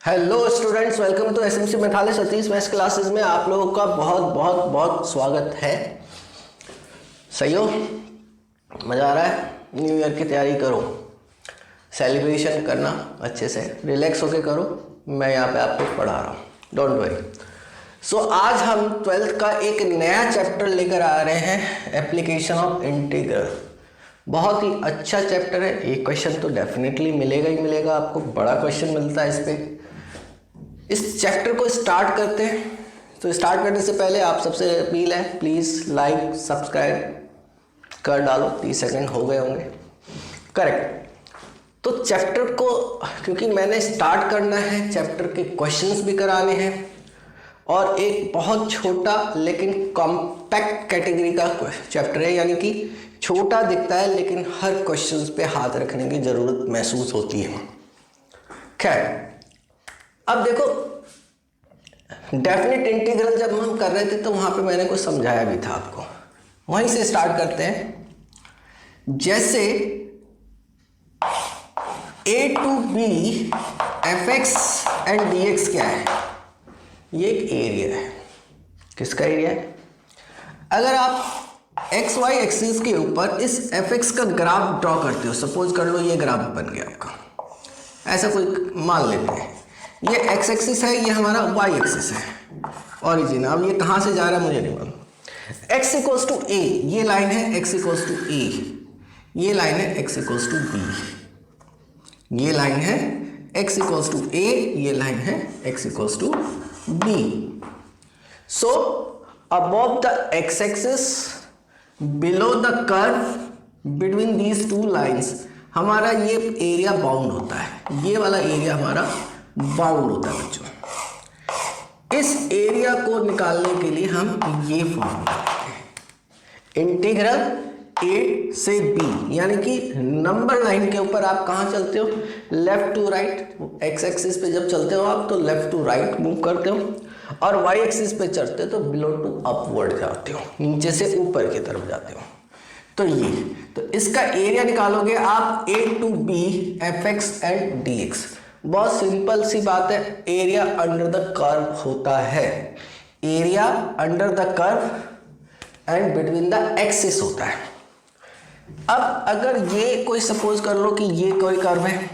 Hello students, welcome to SMC Maithili Satish maths classes में आप लोगों का बहुत बहुत बहुत स्वागत है। सही हो? मज़ा आ रहा है? न्यू ईयर की तैयारी करो, सेलिब्रेशन करना अच्छे से, रिलैक्स होके करो। मैं यहाँ पे आपको पढ़ा रहा हूँ, डोंट वरी। सो आज हम 12th का एक नया चैप्टर लेकर आ रहे हैं, एप्लीकेशन ऑफ इंटीग्रल। बहुत ही अच्छा चैप्टर है। एक क्वेश्चन तो डेफिनेटली मिलेगा ही मिलेगा आपको, बड़ा क्वेश्चन मिलता है इस पे। इस चैप्टर को स्टार्ट करते हैं। तो स्टार्ट करने से पहले आप सबसे अपील है, प्लीज़ लाइक सब्सक्राइब कर डालो। 30 सेकंड हो गए होंगे, करेक्ट। तो चैप्टर को क्योंकि मैंने स्टार्ट करना है, चैप्टर के क्वेश्चंस भी कराने हैं और एक बहुत छोटा लेकिन कॉम्पैक्ट कैटेगरी का चैप्टर है, यानी कि छोटा दिखता है लेकिन हर क्वेश्चंस पे हाथ रखने की ज़रूरत महसूस होती है। खैर, अब देखो, डेफिनेट इंटीग्रल जब हम कर रहे थे तो वहां पे मैंने कुछ समझाया भी था आपको। वहीं से स्टार्ट करते हैं। जैसे a to b fx and dx क्या है? ये एक एरिया है। किसका एरिया है? अगर आप एक्स वाई एक्सिस के ऊपर इस fx का ग्राफ ड्रॉ करते हो, सपोज कर लो ये ग्राफ बन गया आपका, ऐसा कोई मान लेते हैं। ये एक्स एक्सिस है, ये हमारा वाई एक्सिस है, ओरिजिन। अब ये कहाँ से जा रहा है मुझे नहीं मालूम। एक्स इक्वल्स टू ए, ये लाइन है एक्स इक्वल्स टू ए, ये लाइन है एक्स इक्वल्स टू बी, ये लाइन है एक्स इक्वल्स टू ए, ये लाइन है x equals to b. So above the x axis below the curve between these two lines हमारा ये area bound होता है। ये वाला एरिया हमारा बाउंड होता है बच्चों। इस एरिया को निकालने के लिए हम ये फॉर्मूला लेते हैं, इंटीग्रल a से b, यानी कि नंबर लाइन के ऊपर आप कहाँ चलते हो? Left to right. X axis पे जब चलते हो आप तो लेफ्ट टू राइट मूव करते हो, और वाई एक्सिस पे चलते हो तो बिलो टू अपवर्ड जाते हो, नीचे से ऊपर की तरफ जाते हो। तो इसका एरिया निकालोगे आप a to b fx and dx। बहुत सिंपल सी बात है, एरिया अंडर द कर्व होता है। Area under the curve and between the axis होता है। अब अगर ये कोई सपोज कर लो कि ये कोई कर्व है,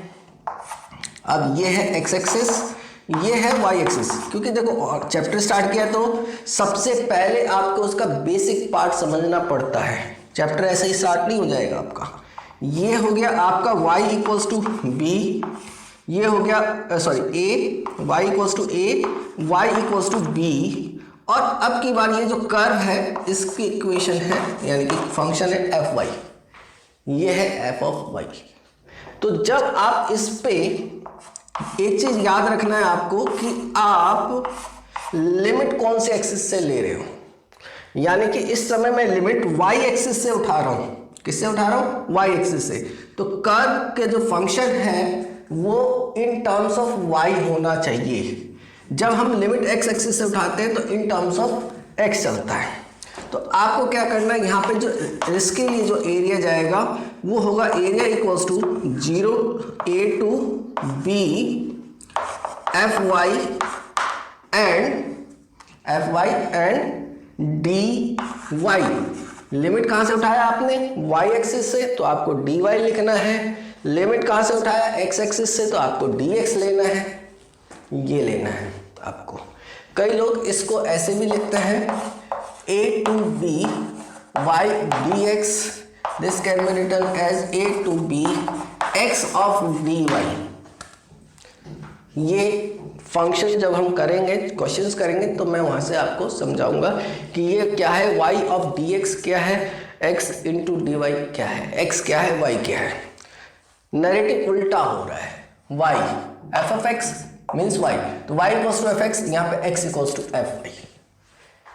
अब ये है एक्स एक्सिस, ये है वाई एक्सिस। क्योंकि देखो चैप्टर स्टार्ट किया तो सबसे पहले आपको उसका बेसिक पार्ट समझना पड़ता है। चैप्टर ऐसे ही स्टार्ट नहीं हो जाएगा आपका। ये हो गया आपका y इक्वल्स टू बी, ये हो गया sorry a, y equals to a, y equals to b. और अब की बार ये जो कर्व है इसकी इक्वेशन है, यानी कि फंक्शन है एफ वाई, ये है एफ ऑफ वाई। तो जब आप इस पे एक चीज याद रखना है आपको कि आप लिमिट कौन से एक्सिस से ले रहे हो, यानी कि इस समय मैं लिमिट y एक्सिस से उठा रहा हूं। किससे उठा रहा हूं? y एक्सिस से। तो कर्व के जो फंक्शन है वो इन टर्म्स ऑफ y होना चाहिए। जब हम लिमिट x एक्सिस से उठाते हैं तो इन टर्म्स ऑफ x चलता है। तो आपको क्या करना है, यहाँ पे जो इसके लिए जो एरिया जाएगा वो होगा area equals to 0 a to b f y and d y. Limit कहाँ से उठाया आपने? y एक्सिस से, तो आपको dy लिखना है। लिमिट कहाँ से उठाया? x एक्सिस से, तो आपको dx लेना है, ये लेना है आपको। कई लोग इसको ऐसे भी लिखते हैं a to b y dx, this can be written as a to b x of dy। ये फंक्शन जब हम करेंगे, क्वेश्चंस करेंगे, तो मैं वहां से आपको समझाऊंगा कि ये क्या है, y ऑफ dx क्या है, x इंटू dy क्या है, x क्या है, y क्या है। नैरेटिव उल्टा हो रहा है। y f of x means y, तो y equals to f x, यहाँ पे x equals to f y,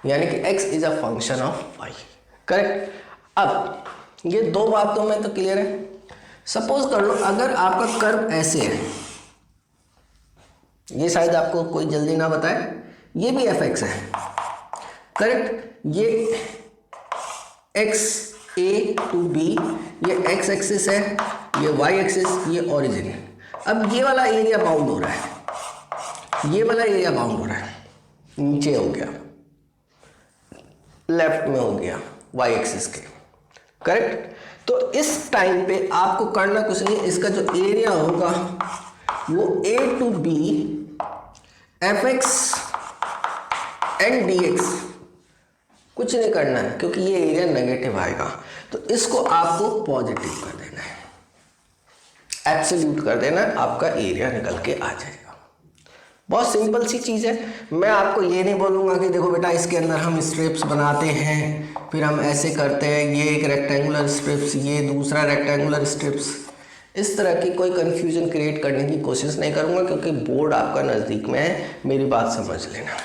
यानी कि x is a function of y। Correct. अब ये दो बातों में तो क्लियर है। सपोज कर लो अगर आपका कर्व ऐसे है, ये शायद आपको कोई जल्दी ना बताए, ये भी एफ एक्स है, करेक्ट। ये एक्स ए टू बी, ये एक्स एक्सिस है, ये वाई एक्सिस, ये ओरिजिन है। अब ये वाला एरिया बाउंड हो रहा है, ये वाला एरिया बाउंड हो रहा है, नीचे हो गया, लेफ्ट में हो गया वाई एक्सिस के, करेक्ट। तो इस टाइम पे आपको करना कुछ नहीं, इसका जो एरिया होगा वो a to b f x and d x, कुछ नहीं करना है क्योंकि ये एरिया नेगेटिव आएगा, तो इसको आपको पॉजिटिव कर देना है, एब्सोल्यूट कर देना है, आपका एरिया निकल के आ जाएगा। बहुत सिंपल सी चीज़ है। मैं आपको ये नहीं बोलूँगा कि देखो बेटा इसके अंदर हम स्ट्रिप्स बनाते हैं, फिर हम ऐसे करते हैं, ये एक रेक्टेंगुलर स्ट्रिप्स, ये दूसरा रेक्टेंगुलर स्ट्रिप्स, इस तरह की कोई कन्फ्यूजन क्रिएट करने की कोशिश नहीं करूँगा क्योंकि बोर्ड आपका नज़दीक में है, मेरी बात समझ लेना।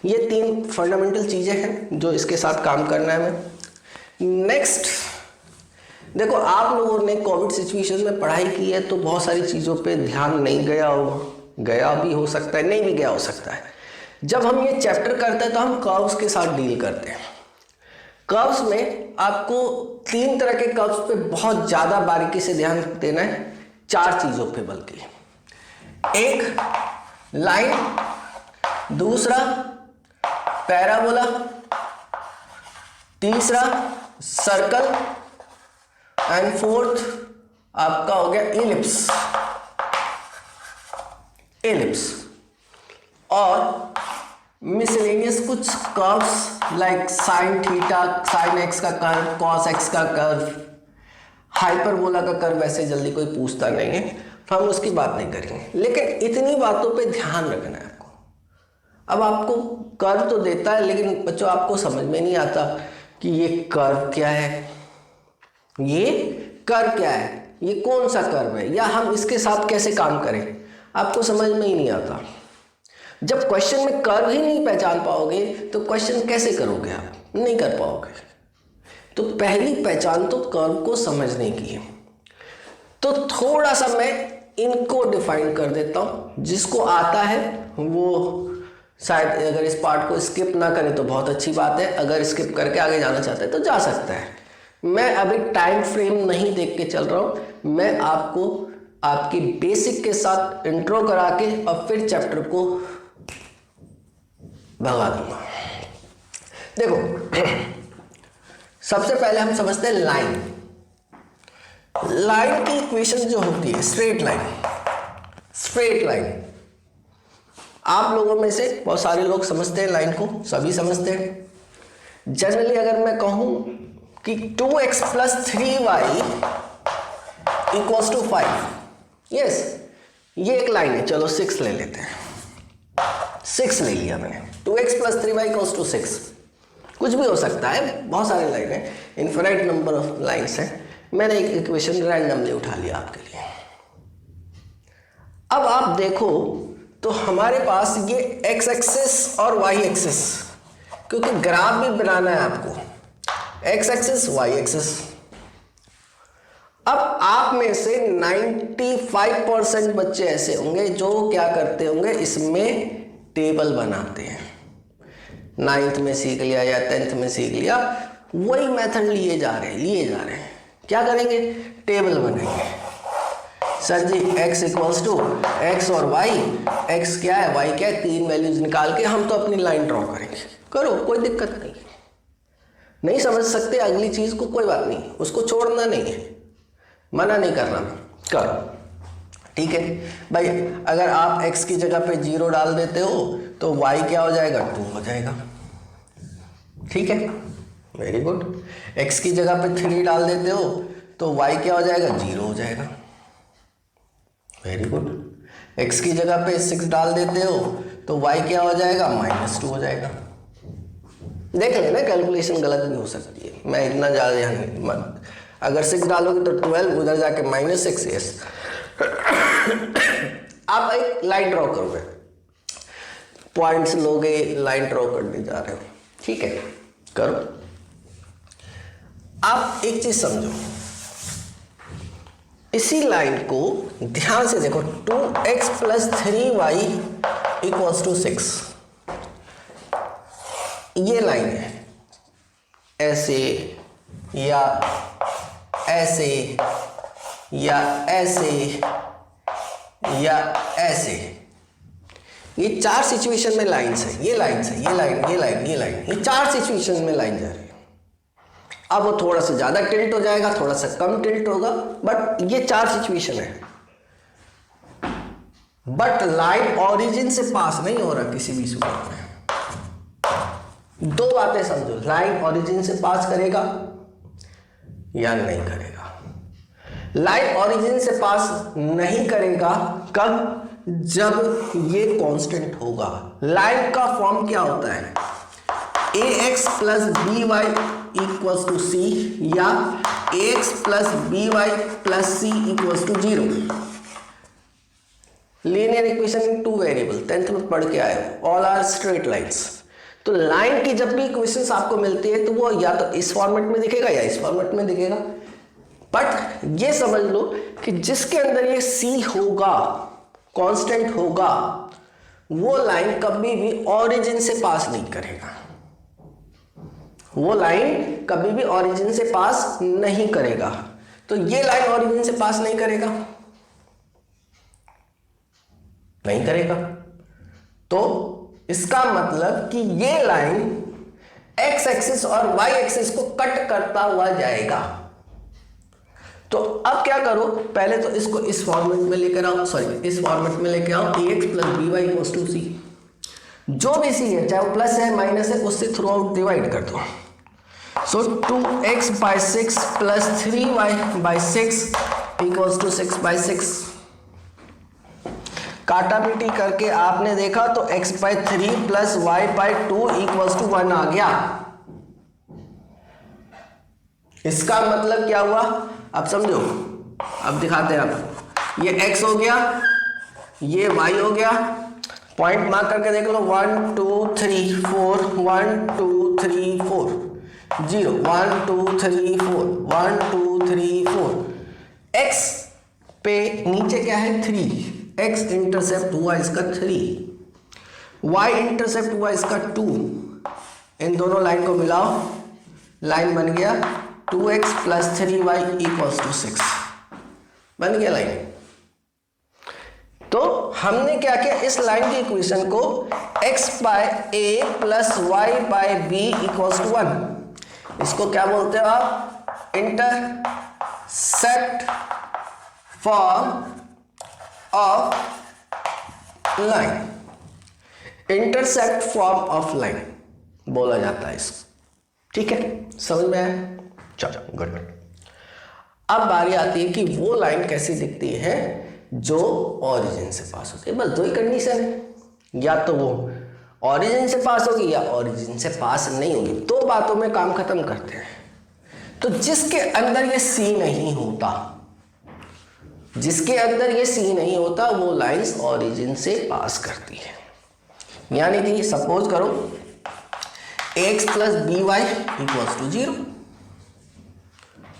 ये 3 फंडामेंटल चीज़ें हैं जो इसके साथ काम करना है हमें। नेक्स्ट देखो, आप लोगों ने कोविड सिचुएशन में पढ़ाई की है तो बहुत सारी चीज़ों पे ध्यान नहीं गया होगा, गया भी हो सकता है, नहीं भी गया हो सकता है। जब हम ये चैप्टर करते हैं तो हम कर्व्स के साथ डील करते हैं। कर्व्स में आपको 3 तरह के कर्व्स पे बहुत ज़्यादा बारीकी से ध्यान देना है, 4 चीज़ों पे बल्कि। एक लाइन, दूसरा पैराबोला, तीसरा सर्कल एंड फोर्थ आपका हो गया इलिप्स। और मिसलेनियस कुछ curves like sine theta, sine x का कर्व, कॉस एक्स का कर्व, हाइपरबोला का कर्व वैसे जल्दी कोई पूछता नहीं है तो हम उसकी बात नहीं करेंगे, लेकिन इतनी बातों पे ध्यान रखना है आपको। अब आपको कर्व तो देता है लेकिन बच्चों आपको समझ में नहीं आता कि ये कर्व क्या है, ये कर्व क्या है, ये कौन सा कर्व है, या हम इसके साथ कैसे काम करें, आपको समझ में ही नहीं आता। जब क्वेश्चन में कर्व ही नहीं पहचान पाओगे तो क्वेश्चन कैसे करोगे, आप नहीं कर पाओगे। तो पहली पहचान तो कर्व को समझने की है। तो थोड़ा सा मैं इनको डिफाइन कर देता हूं, जिसको आता है वो शायद अगर इस पार्ट को स्किप ना करें तो बहुत अच्छी बात है, अगर स्किप करके आगे जाना चाहते हैं तो जा सकता है। मैं अभी टाइम फ्रेम नहीं देख के चल रहा हूं, मैं आपको आपकी बेसिक के साथ इंट्रो करा के और फिर चैप्टर को भगा दूंगा। देखो, सबसे पहले हम समझते हैं लाइन। लाइन की इक्वेशन जो होती है स्ट्रेट लाइन, आप लोगों में से बहुत सारे लोग समझते हैं लाइन को, सभी समझते हैं। जनरली अगर मैं कहूं कि 2x + 3y = 5, यस, ये एक लाइन है। चलो 6 ले लेते हैं, 6 ले लिया मैंने। 2x + 3y = 6, कुछ भी हो सकता है, बहुत सारे लाइन है, इनफिनिट नंबर ऑफ लाइन्स हैं। मैंने एक इक्वेशन रैंडमली उठा लिया आपके लिए। अब आप देखो तो हमारे पास ये x एक्सिस और y एक्सिस, क्योंकि ग्राफ भी बनाना है आपको, x एक्सिस y एक्सिस। अब आप में से 95% बच्चे ऐसे होंगे जो क्या करते होंगे, इसमें टेबल बनाते हैं। 9th में सीख लिया या 10th में सीख लिया, वही मेथड लिए जा रहे हैं। क्या करेंगे, टेबल बनाएंगे। सर जी x = x और y, x क्या है, y क्या है, 3 वैल्यूज निकाल के हम तो अपनी लाइन ड्रॉ करेंगे। करो, कोई दिक्कत नहीं समझ सकते अगली चीज को, कोई बात नहीं, उसको छोड़ना नहीं है, मना नहीं करना, करो, ठीक है भाई। अगर आप x की जगह पे 0 डाल देते हो तो y क्या हो जाएगा, 2 हो जाएगा, ठीक है, वेरी गुड। x की जगह पे 3 डाल देते हो तो y क्या हो जाएगा, 0 हो जाएगा, वेरी गुड। x की जगह पे 6 डाल देते हो तो y क्या हो जाएगा, -2 हो जाएगा। देख लेना, कैलकुलेशन गलत भी हो सकती है, मैं इतना ज़्यादा ध्यान नहीं, मत। अगर 6 डालोगे तो 12, उधर जाके -6, यस। आप एक लाइन ड्रॉ करोगे, पॉइंट्स लोगे, लाइन ड्रॉ करने जा रहे हो, ठीक है, करो। आप एक चीज समझो, इसी लाइन को ध्यान से देखो, 2x + 3y = 6, ये लाइन है, ऐसे या ऐसे या ऐसे या ऐसे, ये 4 सिचुएशन में लाइन्स है, ये लाइन्स है, ये लाइन, ये लाइन, ये लाइन, ये 4 सिचुएशन में लाइन जा रही है। अब वो थोड़ा सा ज्यादा टिल्ट हो जाएगा, थोड़ा सा कम टिल्ट होगा, बट ये 4 सिचुएशन है। बट लाइन ऑरिजिन से पास नहीं हो रहा किसी भी सूरत में। 2 बातें समझो, लाइन ऑरिजिन से पास करेगा या नहीं करेगा। लाइन ऑरिजिन से पास नहीं करेगा कब? जब ये कांस्टेंट होगा। लाइन का फॉर्म क्या होता है? ax plus b y equals to c या ax plus b y plus c equals to 0। Linear equation in 2 variable 10th में पढ़ के आए हो, ऑल आर स्ट्रेट लाइंस। तो लाइन की जब भी इक्वेशंस आपको मिलती है तो वो या तो इस फॉर्मेट में दिखेगा या इस फॉर्मेट में दिखेगा। बट ये समझ लो कि जिसके अंदर ये सी होगा, कांस्टेंट होगा, वो लाइन कभी भी ऑरिजिन से पास नहीं करेगा। वो लाइन कभी भी ऑरिजिन से पास नहीं करेगा। तो ये लाइन ऑरिजिन से पास नहीं करेगा, नहीं करेगा। तो इसका मतलब कि ये लाइन एक्स एक्सिस और वाई एक्सिस को कट करता हुआ जाएगा। तो अब क्या करो, पहले तो इसको इस फॉर्मेट में लेकर आओ, सॉरी इस फॉर्मेट में लेकर आओ, ax plus b y equals to c. जो भी सी है, चाहे वो प्लस है माइनस है, उससे थ्रू आउट डिवाइड कर दो। So 2x by 6 plus 3y by 6 equals to 6 by 6। काटा पीटी करके आपने देखा तो x by 3 plus y by 2 equals to 1 आ गया। इसका मतलब क्या हुआ? अब समझो, अब दिखाते हैं। अब ये x हो गया, ये y हो गया। पॉइंट मार्क करके देख लो, 1 2 3 4 1 2 3 4 0 1 2 3 4 1 2 3 4। x पे नीचे क्या है? 3। x इंटरसेप्ट हुआ इसका 3, y इंटरसेप्ट हुआ इसका 2। इन दोनों लाइन को मिलाओ, लाइन बन गया 2x plus 3y equals to 6। बन गया लाइन। तो हमने क्या किया, इस लाइन की इक्वेशन को x by a plus y by b equals to 1, इसको क्या बोलते हो आप? Intercept form of line. Intercept form of line बोला जाता है इसको। ठीक है, समझ में आया? चलो गुड। अब बारी आती है कि वो लाइन कैसी दिखती है जो ओरिजिन से पास होती है। बस 2 ही कंडीशन है, या तो वो ओरिजिन से पास होगी या ओरिजिन से पास नहीं होगी। 2 बातों में काम खत्म करते हैं। तो जिसके अंदर ये सी नहीं होता, जिसके अंदर ये सी नहीं होता, वो लाइंस ओरिजिन से पास करती है। यानी कि सपोज करो ax plus b y equals to 0,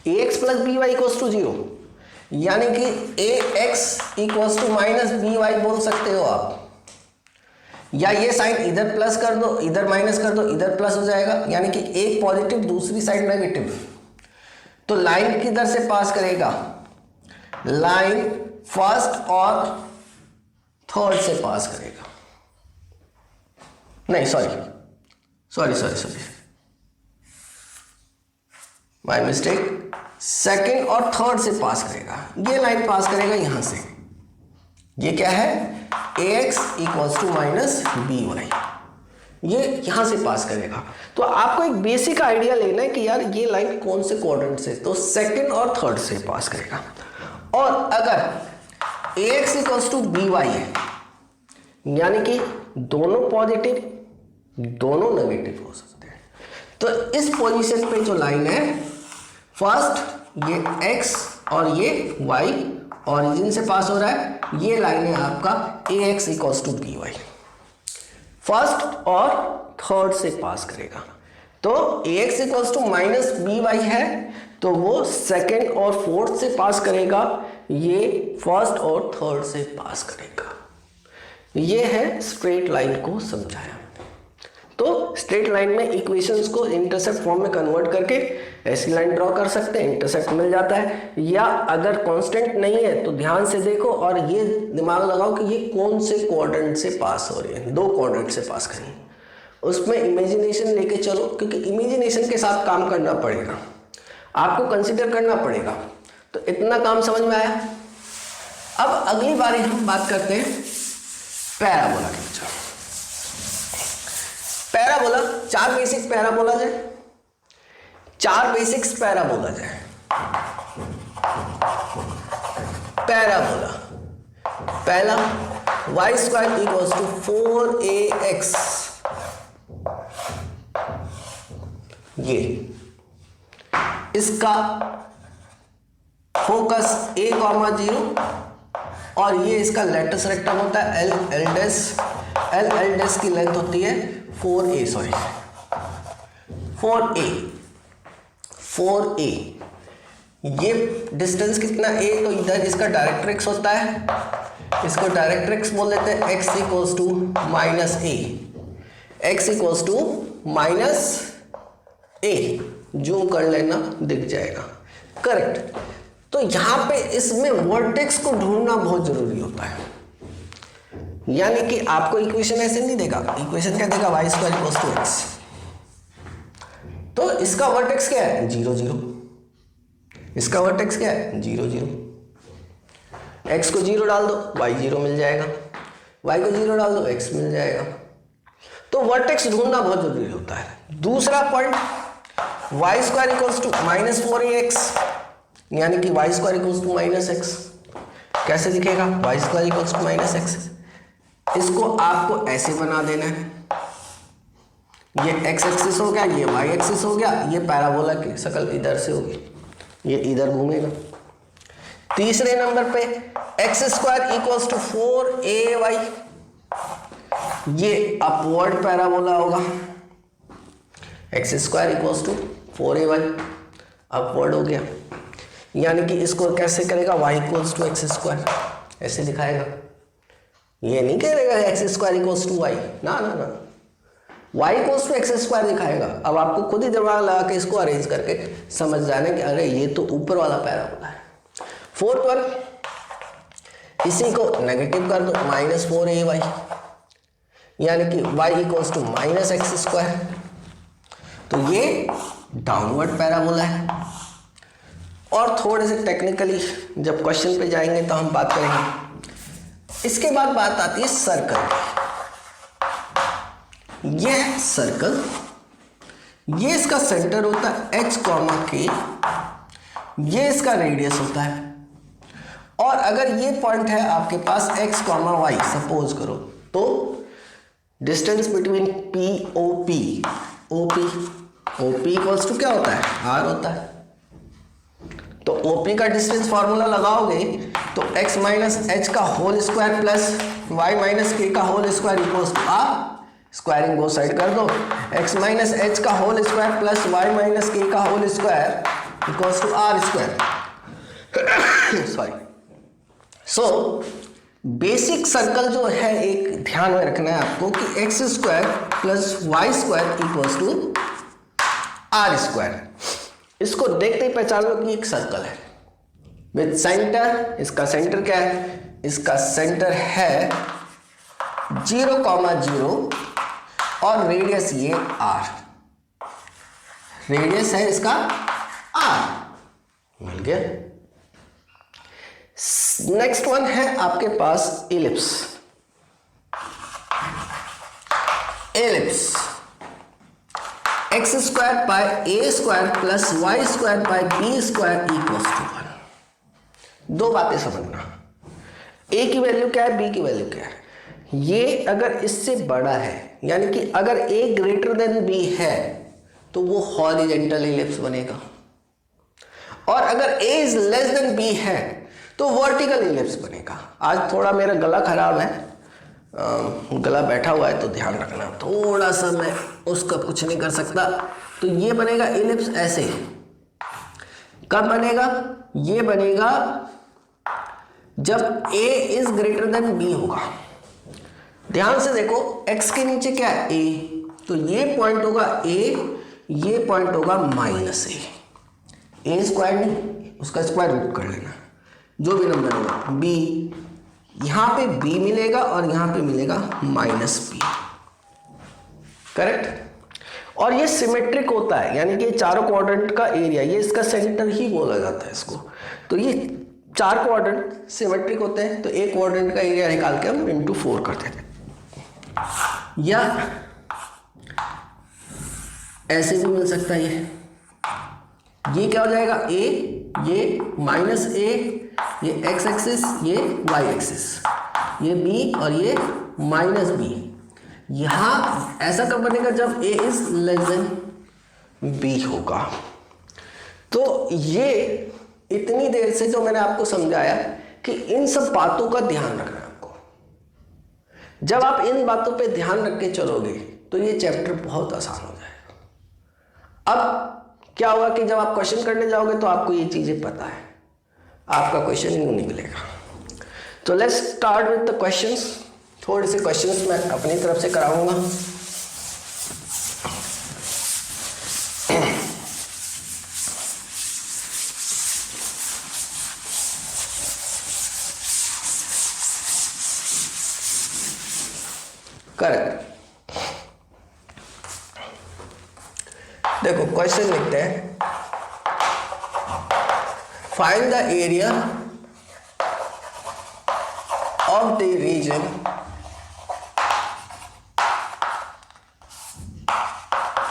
ax plus b y equals to 0, यानी कि ax equals to minus b y बोल सकते हो आप। या ये साइन इधर प्लस कर दो, इधर माइनस कर दो, इधर प्लस हो जाएगा, यानी कि एक पॉजिटिव दूसरी साइड नेगेटिव। तो लाइन किधर से पास करेगा? लाइन फर्स्ट और थर्ड से पास करेगा। नहीं सॉरी माय मिस्टेक, सेकंड और थर्ड से पास करेगा। ये लाइन पास करेगा यहां से। ये क्या है? ax equals to minus b y, ये यहां से पास करेगा। तो आपको एक बेसिक आइडिया लेना है कि यार ये लाइन कौन से क्वाड्रेंट से, तो सेकंड और थर्ड से पास करेगा। और अगर ax equals to b y है, यानी कि दोनों पॉजिटिव दोनों नेगेटिव हो सकते हैं, तो इस पोजीशन पे जो लाइन है, फर्स्ट ये x और ये y ओरिजिन से पास हो रहा है, ये लाइन है आपका ax equals to b y. First और थर्ड से पास करेगा। तो ax equals to minus b y है, तो वो सेकंड और फोर्थ से पास करेगा, ये फर्स्ट और थर्ड से पास करेगा। ये है स्ट्रेट लाइन को समझाया। तो स्ट्रेट लाइन में इक्वेशंस को इंटरसेप्ट फॉर्म में कन्वर्ट करके ऐसी लाइन ड्रॉ कर सकते हैं, इंटरसेक्ट मिल जाता है। या अगर कांस्टेंट नहीं है तो ध्यान से देखो और ये दिमाग लगाओ कि ये कौन से क्वाड्रेंट से पास हो रही है, 2 क्वाड्रेंट से पास करेंगे। उसमें इमेजिनेशन लेके चलो, क्योंकि इमेजिनेशन के साथ काम करना पड़ेगा, आपको कंसिडर करना पड़ेगा। तो इतना काम समझ में आया। अब अगली बारी हम बात करते हैं पैराबोला की। पैराबोला 4 बेसिक पैराबोला है, 4 बेसिक्स पैराबोला है। पैराबोला पहला y square equals to 4ax, ये इसका फोकस a, 0 और ये इसका लेटस रेक्टम होता है L डैश की लेंथ होती है 4a, सॉरी 4a। ये डिस्टेंस कितना a, तो इधर इसका डायरेक्ट्रिक्स होता है, इसको डायरेक्ट्रिक्स बोल देते हैं x equals to minus a, x equals to minus a। Zoom कर लेना, दिख जाएगा, करेक्ट। तो यहां पे इसमें वर्टेक्स को ढूंढना बहुत जरूरी होता है, यानी कि आपको इक्वेशन ऐसे नहीं देगा, इक्वेशन क्या देगा, y square equals to x। तो इसका वर्टेक्स क्या है, 0 0, इसका वर्टेक्स क्या है, 0 0। x को 0 डाल दो y 0 मिल जाएगा, y को 0 डाल दो x मिल जाएगा। तो वर्टेक्स ढूंढना बहुत जरूरी होता है। दूसरा point y square equals to minus 4ax, यानी कि y square equals to minus x। कैसे दिखेगा, y square equals to minus x। इसको आपको ऐसे बना देना है, ये x एक्सिस हो गया, ये y एक्सिस हो गया, ये पैराबोला की शक्ल इधर से होगी, ये इधर घूमेगा। तीसरे नंबर पे x square equals to 4ay, ये अपवर्ड पैराबोला होगा। x square equals to 4ay upward हो गया, यानी कि इसको कैसे करेगा, y equals to x square, ऐसे दिखाएगा। ये नहीं करेगा x square equals to y, ना ना ना, y equals to x square दिखाएगा। अब आपको खुद ही दिमाग लगा के इसको अरेंज करके समझ जाना कि अरे ये तो ऊपर वाला पैराबोला है। फोर्थ वन, इसी को नेगेटिव कर दो, माइनस 4ay, यानी कि y equals to minus x square. तो ये डाउनवर्ड पैराबोला है। और थोड़े से टेक्निकली जब क्वेश्चन पे जाएंगे तो हम बात करेंगे। इसके बाद बात आती है सर्कल। यह सर्कल, ये इसका सेंटर होता है h, k, ये इसका रेडियस होता है। और अगर ये पॉइंट है आपके पास x, y सपोज करो, तो distance between OP equals to क्या होता है, r होता है। तो OP का डिस्टेंस फॉर्मूला लगाओगे तो x माइनस एच का whole square plus y minus k का whole square equals to r, squaring both side कर दो, x माइनस एच का whole square plus y minus k का whole square equals to r square. Sorry. So basic circle जो है, एक ध्यान में रखना है आपको कि x square plus y square equals to r square. इसको देखते ही पहचान लो कि एक सर्कल है विद सेंटर। इसका सेंटर क्या है, इसका सेंटर है 0,0 और रेडियस ये r, रेडियस है इसका r, मिल गया। नेक्स्ट वन है आपके पास ellipse. X square by a square plus y square by b square equals to 1। दो बातें समझना, ए की वैल्यू क्या है, बी की वैल्यू क्या है। ये अगर इससे बड़ा है, यानी कि अगर ए ग्रेटर देन बी है तो वो हॉरिजेंटल इलिप्स बनेगा, और अगर ए इज लेस देन बी है तो वर्टिकल इलिप्स बनेगा। आज थोड़ा मेरा गला खराब है, गला बैठा हुआ है, तो ध्यान रखना, थोड़ा सा मैं उसका कुछ नहीं कर सकता। तो ये बनेगा इलिप्स ऐसे। कब बनेगा, ये बनेगा जब a is greater then b होगा। ध्यान से देखो, x के नीचे क्या है, a, तो ये पॉइंट होगा a, ये पॉइंट होगा -a। ए स्क्वायर नहीं, उसका स्क्वायर रूट कर लेना, जो भी नंबर होगा बी, यहाँ पे बी मिलेगा और यहाँ पे मिलेगा माइनस बी, करेक्ट। और ये सिमेट्रिक होता है, यानी कि चारों क्वाड्रेंट का एरिया, ये इसका सेंटर ही बोला जाता है इसको। तो ये 4 क्वाड्रेंट सिमेट्रिक होते हैं, तो एक क्वाड्रेंट का एरिया निकाल के हम इंटू 4 करते थे, या ऐसे भी मिल सकता है। ये क्या हो जाएगा, ए, ये माइनस ए, ये एक्स एक्सिस, ये वाई एक्सिस, ये बी और ये माइनस बी। यहां ऐसा कब बनेगा, जब ए इज लेस देन बी होगा। तो ये इतनी देर से जो मैंने आपको समझाया कि इन सब बातों का ध्यान रखना है आपको। जब आप इन बातों पे ध्यान रख के चलोगे तो ये चैप्टर बहुत आसान हो जाएगा। अब क्या होगा कि जब आप क्वेश्चन करने जाओगे तो आपको ये चीजें पता है, आपका क्वेश्चन यूं नहीं मिलेगा। तो let's start with the questions. थोड़े से क्वेश्चंस मैं अपनी तरफ से कराऊंगा। करेक्ट। देखो क्वेश्चन लिखते हैं, find the area of the region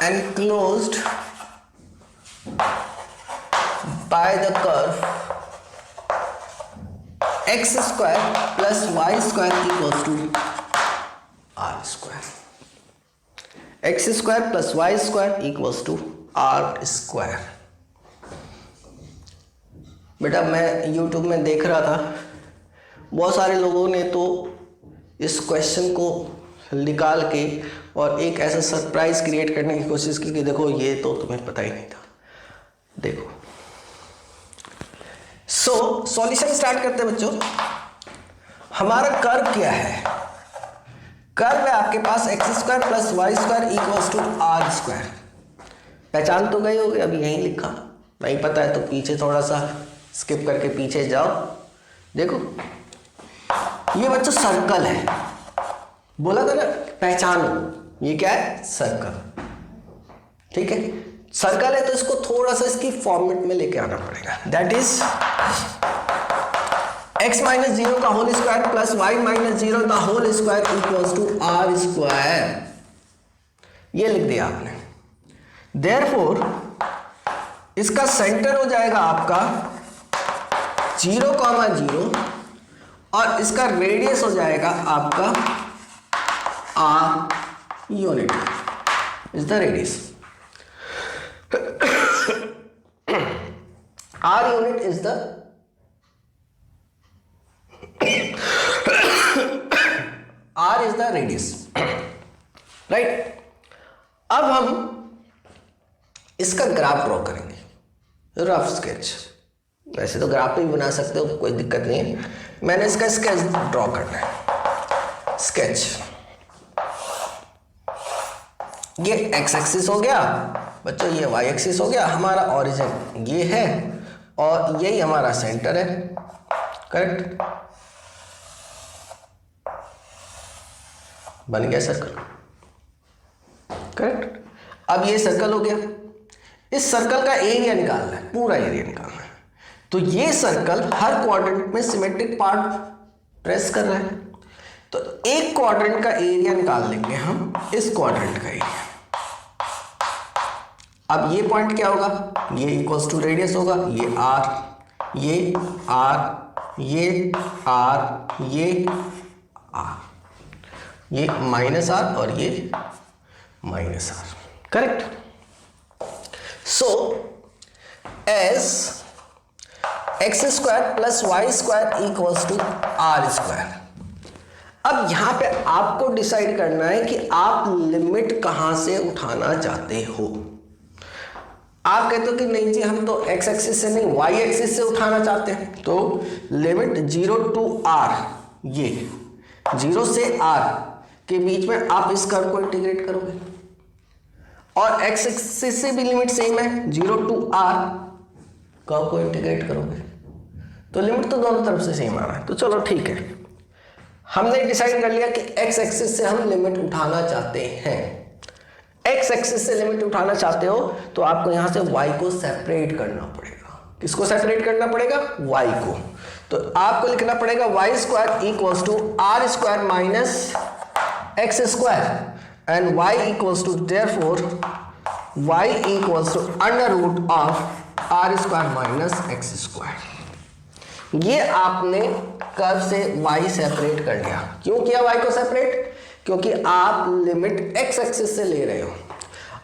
enclosed by the curve x square plus y square equals to r square. x square plus y square equals to r square. बेटा मैं YouTube में देख रहा था, बहुत सारे लोगों ने तो इस क्वेश्चन को निकाल के और एक ऐसा सरप्राइज क्रिएट करने की कोशिश की कि देखो ये तो तुम्हें पता ही नहीं था। देखो, सॉल्यूशन स्टार्ट करते हैं बच्चों। हमारा कर्व क्या है, कर्व है आपके पास x square plus y square equals to r square. पहचान तो गए होगे, अभी यहीं लिखा, नहीं पता है तो पीछे थोड़ा सा स्किप करके पीछे जाओ। देखो ये बच्चों सर्कल है, बोला था ना पहचानो, ये क्या है, सर्कल। ठीक है, सर्कल है तो इसको थोड़ा सा इसकी फॉर्मेट में लेके आना पड़ेगा। दैट इज x माइनस 0 का whole square plus y minus 0 का whole square equals to r square. ये लिख दिया आपने। देयरफॉर इसका सेंटर हो जाएगा आपका 0,0 और इसका रेडियस हो जाएगा आपका r unit is the radius. r unit is the r is the radius, right. अब हम इसका ग्राफ ड्रॉ करेंगे, रफ स्केच। वैसे तो ग्राफ भी बना सकते हो, कोई दिक्कत नहीं है। मैंने इसका स्केच ड्रॉ करना है। स्केच, ये एक्स एक्सिस हो गया बच्चों, ये वाई एक्सिस हो गया। हमारा ओरिजिन ये है और यही हमारा सेंटर है, करेक्ट। बन गया सर्कल, करेक्ट। अब ये सर्कल हो गया, इस सर्कल का एरिया निकालना है, पूरा एरिया निकालना है। तो ये सर्कल हर क्वाड्रेंट में सिमेट्रिक पार्ट प्रेस कर रहा है, तो एक क्वाड्रेंट का एरिया निकाल लेंगे हम, इस क्वाड्रेंट का एरिया। अब ये पॉइंट क्या होगा, ये इक्वल्स टू रेडियस होगा, ये आर, ये आर, ये आर, ये आर, ये माइनस आर और ये minus r, correct. So as x square plus y square equals to r square. अब यहां पे आपको डिसाइड करना है कि आप लिमिट कहां से उठाना चाहते हो। आप कहते हो कि नहीं जी हम तो एक्स एक्सिस से नहीं वाई एक्सिस से उठाना चाहते हैं, तो लिमिट 0 टू आर, ये 0 से आर के बीच में आप इस कर्व को इंटीग्रेट करोगे, और एक्स एक्सिस से भी लिमिट सेम है 0 टू आर, कर्व को इंटीग्रेट करोगे तो लिमिट तो दोनों तरफ से सेम आना है। तो चलो ठीक है, हमने डिसाइड कर लिया कि एक्स एक्सिस से हम लिमिट उठाना चाहते हैं। एक्स एक्सिस से लिमिट उठाना चाहते हो तो आपको यहां से वाई को सेपरेट करना पड़ेगा। किसको सेपरेट करना पड़ेगा? वाई को। तो आपको लिखना पड़ेगा y square equals to r square minus x square and y equals to therefore y equals to under root of r square minus x square. ये आपने कर्व से y सेपरेट कर लिया। क्यों किया y को सेपरेट? क्योंकि आप लिमिट x एक्सिस से ले रहे हो,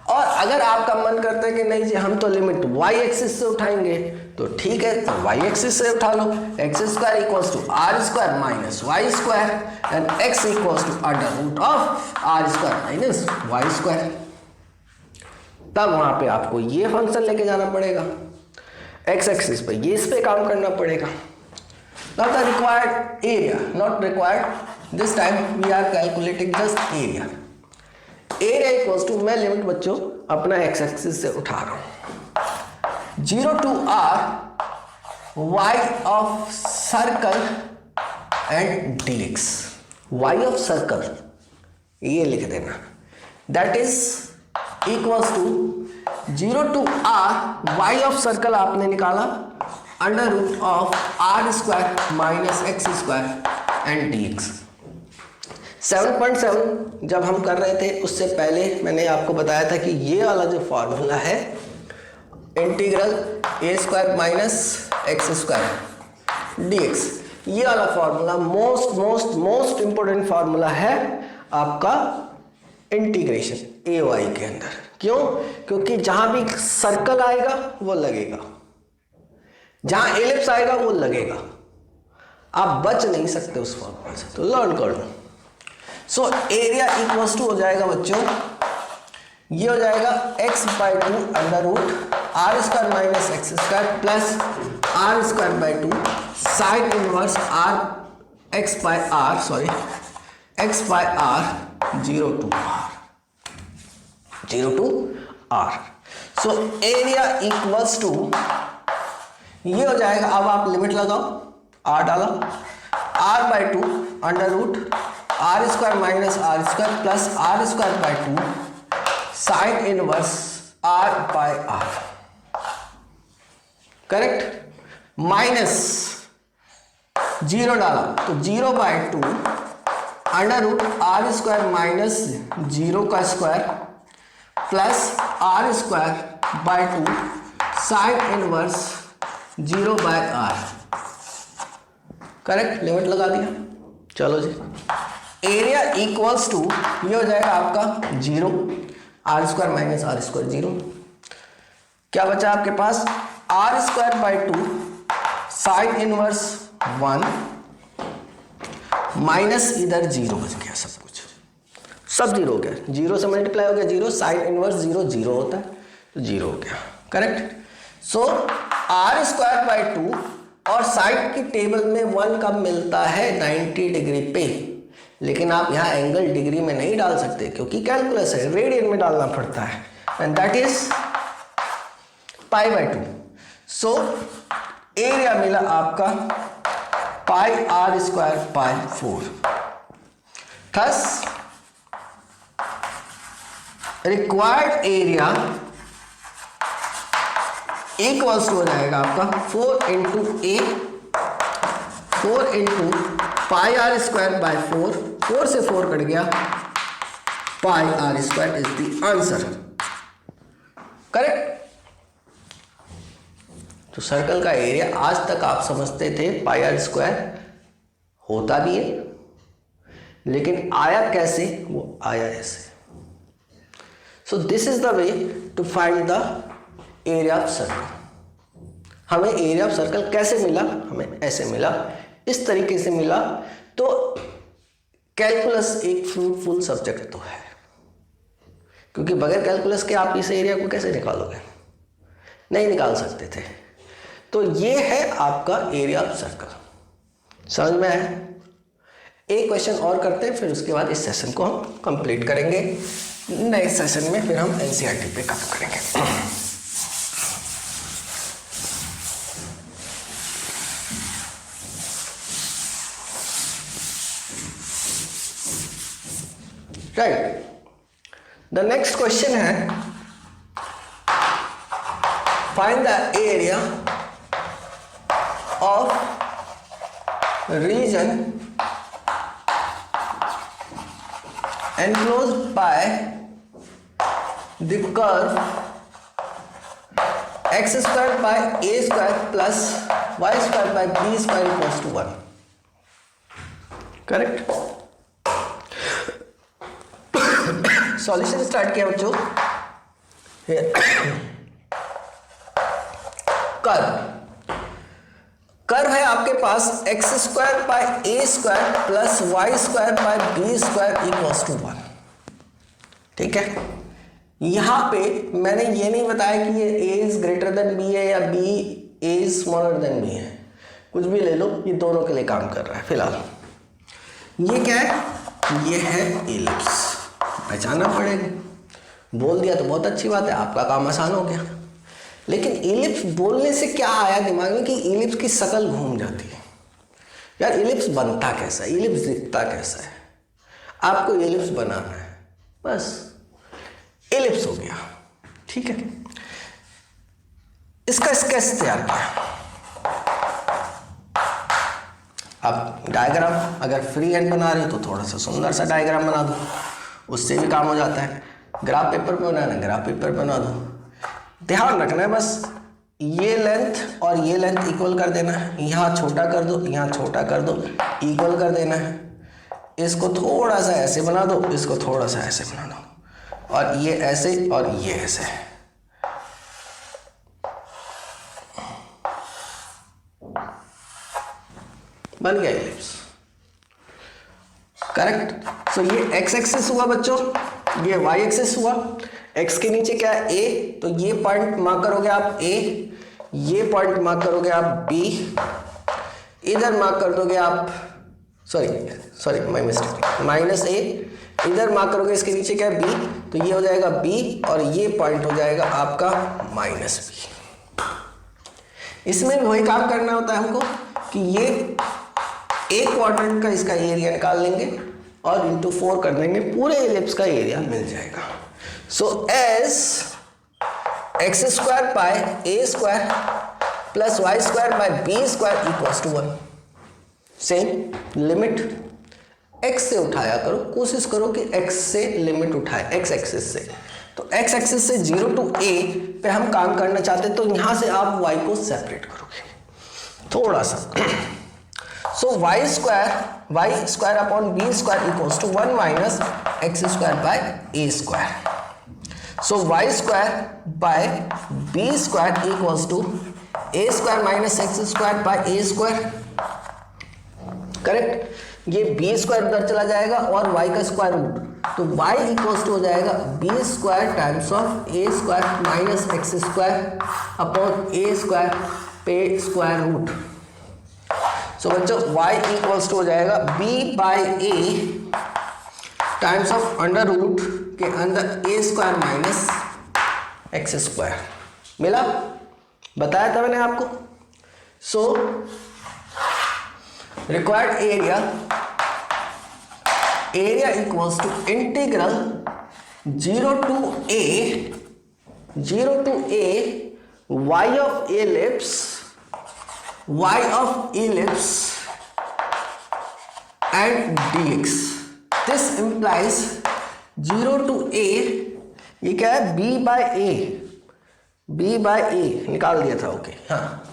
और अगर आपका मन करता है कि नहीं जी हम तो लिमिट y एक्सिस से उठाएंगे तो ठीक है, तो y एक्सिस से उठा लो। X square equals to r square minus y square and x equals to under root of r square minus y square. तब वहां पे आपको ये फंक्शन लेके जाना पड़ेगा x एक्सिस पे, ये इस पे काम करना पड़ेगा। Now the required area, not required, this time we are calculating just area. Area equals to, मैं लिमिट बच्चों अपना x एक्सिस से उठा रहा हूं 0 to r y of circle and dx। y of circle ये लिख देना, that is equals to 0 to r y of circle आपने निकाला under root of r square minus x square and d x. 7.7 जब हम कर रहे थे उससे पहले मैंने आपको बताया था कि ये वाला जो फॉर्मूला है integral a square minus x square d x, ये वाला formula most most most important formula है आपका इंटीग्रेशन ए वाई के अंदर। क्यों? क्योंकि जहां भी सर्कल आएगा वो लगेगा, जहां एलिप्स आएगा वो लगेगा, आप बच नहीं सकते उस फॉर्मूला से, तो लर्न कर लो। सो एरिया इक्वल्स टू हो जाएगा बच्चों, ये हो जाएगा x by two under root r square minus x square plus r square by two sine inverse r x by r, sorry x by r 0 to r। So area equals to ये हो जाएगा, अब आप limit लगाओ, r डाला r by two under root r square minus r square plus r square by two sine inverse r by r, correct. Minus 0 डाला तो 0 by two under root r square minus 0 का square plus r square by two sine inverse 0 by r, correct. Limit लगा दिया, चलो जी। Area equals to ये हो जाएगा आपका 0 r square minus r square 0, क्या बचा आपके पास r square by two sine inverse 1 minus इधर 0 बच गया, सब कुछ सब 0 हो गया, 0 से मल्टीप्लाई हो गया 0, साइन इनवर्स 0 0 होता है तो 0 हो गया, correct. So r square by two और साइड की टेबल में 1 कब मिलता है? 90 डिग्री पे, लेकिन आप यहाँ एंगल डिग्री में नहीं डाल सकते क्योंकि कैलकुलस है, रेडियन में डालना पड़ता है, and that is pi by two. So area मिला आपका pi r square by 4। Thus required area equals to हो जाएगा आपका 4 into a 4 into pi r square by 4, 4 से 4 कट गया, pi r square is the answer, correct. तो circle का area आज तक आप समझते थे पाई आर स्क्वायर होता भी है, लेकिन आया कैसे? वो आया ऐसे। So this is the way to find the area of circle. हमें एरिया ऑफ सर्कल कैसे मिला? हमें ऐसे मिला, इस तरीके से मिला। तो कैलकुलस एक फ्रूटफुल सब्जेक्ट तो है, क्योंकि बगैर कैलकुलस के आप इस एरिया को कैसे निकालोगे? नहीं निकाल सकते थे। तो ये है आपका एरिया ऑफ सर्कल। समझ में आया? एक क्वेश्चन और करते हैं, फिर उसके बाद इस सेशन को हम कंप्लीट करेंगे। नेक्स्ट सेशन में फिर हम एनसीईआरटी पे काम करेंगे। राइट। द नेक्स्ट क्वेश्चन है find the area of region enclosed by the curve x square by a square plus y square by b square equals to 1. Correct. Solution start किया बच्चों। Curve है आपके पास x square by a square plus y square by b square equals to 1। ठीक है, यहां पे मैंने ये नहीं बताया कि ये a is greater than b है या b a is smaller than b है, कुछ भी ले लो, ये दोनों के लिए काम कर रहा है। फिलहाल ये क्या है, ये है एलिप्स। पहचानना पड़ेगा, बोल दिया तो बहुत अच्छी बात है, आपका काम आसान हो गया। लेकिन एलिप्स बोलने से क्या आया दिमाग में कि एलिप्स की शक्ल घूम जाती है। यार एलिप्स बनता कैसा है, एलिप्स दिखता कैसा है, आपको एलिप्स बनाना है, बस एलिप्स हो गया। ठीक है, इसका स्केच तैयार किया। अब डायग्राम अगर फ्री हैंड बना रहे हो तो थोड़ा सा सुंदर सा डायग्राम बना दो, उससे भी काम हो जाता है। ग्राफ पेपर पे बनाना है, ग्राफ पेपर बना दो। ध्यान रखना है बस, ये लेंथ और ये लेंथ इक्वल कर देना है, यहाँ छोटा कर दो, यहाँ छोटा कर दो, इक्वल कर देना है। इसको थोड़ा सा ऐसे बना दो, इसको थोड़ा सा ऐसे बना दो, और ये ऐसे और ये ऐसे। बन गया एलिप्स। करेक्ट। सो ये एक्स एक्सिस हुआ बच्चों, ये वाई एक्सिस हुआ। एक्स के नीचे क्या है, ए, तो ये पॉइंट मार्क करोगे आप ए, ये पॉइंट मार्क करोगे आप बी, इधर मार्क कर दोगे आप, सॉरी माय मिस्टेक, माइनस ए, इधर मार्क करोगे, इसके नीचे क्या है बी, तो ये हो जाएगा बी, और ये पॉइंट हो जाएगा आपका माइनस बी। इसमें वही काम करना होता है हमको कि ये एक क्वाड्रेंट का इसका एरिया निकाल लेंगे और इंटू 4 कर देंगे, पूरे एलिप्स का एरिया मिल जाएगा। So as x square by a square plus y square by b square equals to 1। Same limit x से उठाया करो, कोशिश करो कि एक्स से लिमिट उठाए, एक्स एक्सिस से। तो एक्स एक्सिस से 0 to a पे हम काम करना चाहते हैं, तो यहां से आप y को सेपरेट करोगे थोड़ा सा। So y square upon b square equals to 1 minus x square by a square. So y square by b square equals to a square minus x square by a square. Correct. ये b square उधर चला जाएगा और y का square root, तो y equals to हो जाएगा b square times of a square minus x square upon a square पे स्क्वायर रूट। सो बच्चों y इक्वल्स टू हो जाएगा b by a times of under root के अंदर a square minus x square. मिला, बताया था मैंने आपको। सो required area equals to integral 0 to a y of ellipse and dx। this implies 0 to a, ये क्या है, b by a निकाल दिया था, ओके हाँ,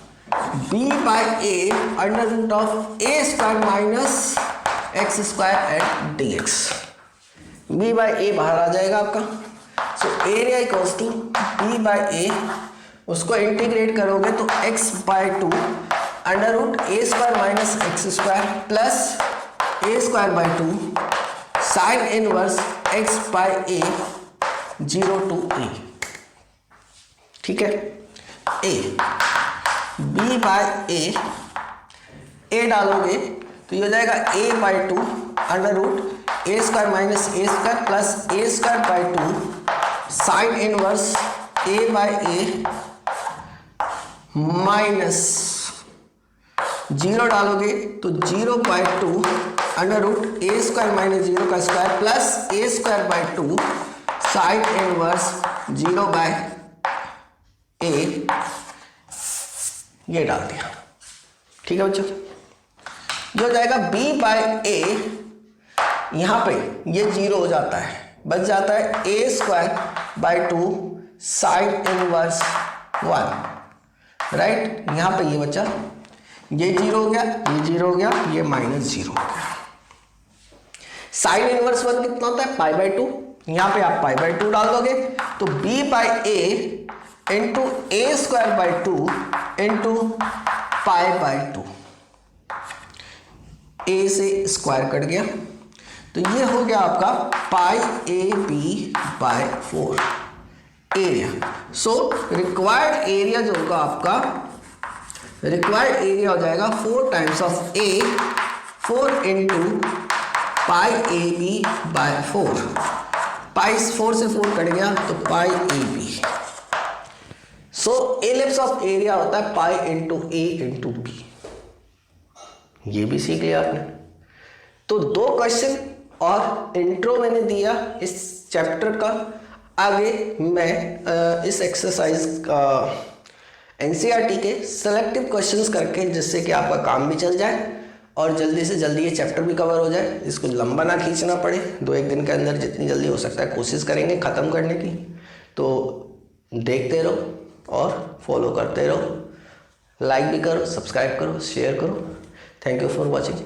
b by a under root of a square minus x square and dx। b by a बाहर आ जाएगा आपका। So area equals to b by a, उसको इंटीग्रेट करोगे तो x by 2 under root a square minus x square plus a square by 2 sine inverse x by a 0 to a। ठीक है, a b bye a डालोगे तो ये हो जाएगा a by 2 under root a square minus a square plus a square by 2 sine inverse a by a minus 0 डालोगे तो 0 by 2 under root a square minus 0 का square plus a square by 2 sine inverse 0 by a, ये डाल दिया। ठीक है बच्चों, जो हो जाएगा b बाय ए, यहां पे ये 0 हो जाता है, बच जाता है a square by 2 sine inverse 1, right. यहां पे ये बच्चा, ये 0 हो गया, ये 0 हो गया, ये माइनस 0 हो गया। साइन इनवर्स 1 कितना होता है, पाई बाय 2, यहां पे आप पाई बाय 2 डाल दोगे तो b by a into a square by 2 into pi by 2, a से स्क्वायर कट गया तो ये हो गया आपका pi a b by 4 area. So required area जो होगा आपका, रिक्वायर्ड एरिया हो जाएगा 4 times of a, 4 into pi a b by 4, pi 4 से 4 कट गया तो pi a b. So ellipse of area होता है पाई इंटू ए इंटू बी। ये भी सीख लिया आपने। तो 2 क्वेश्चन और इंट्रो मैंने दिया इस चैप्टर का। आगे मैं इस एक्सरसाइज का एनसीईआरटी के सेलेक्टिव क्वेश्चंस करके, जिससे कि आपका काम भी चल जाए और जल्दी से जल्दी ये चैप्टर भी कवर हो जाए, इसको लंबा ना खींचना पड़े, 2-1 दिन के अंदर जितनी जल्दी हो सकता है कोशिश करेंगे ख़त्म करने की। तो देखते रहो और फॉलो करते रहो, लाइक भी करो, सब्सक्राइब करो, शेयर करो। Thank you for watching.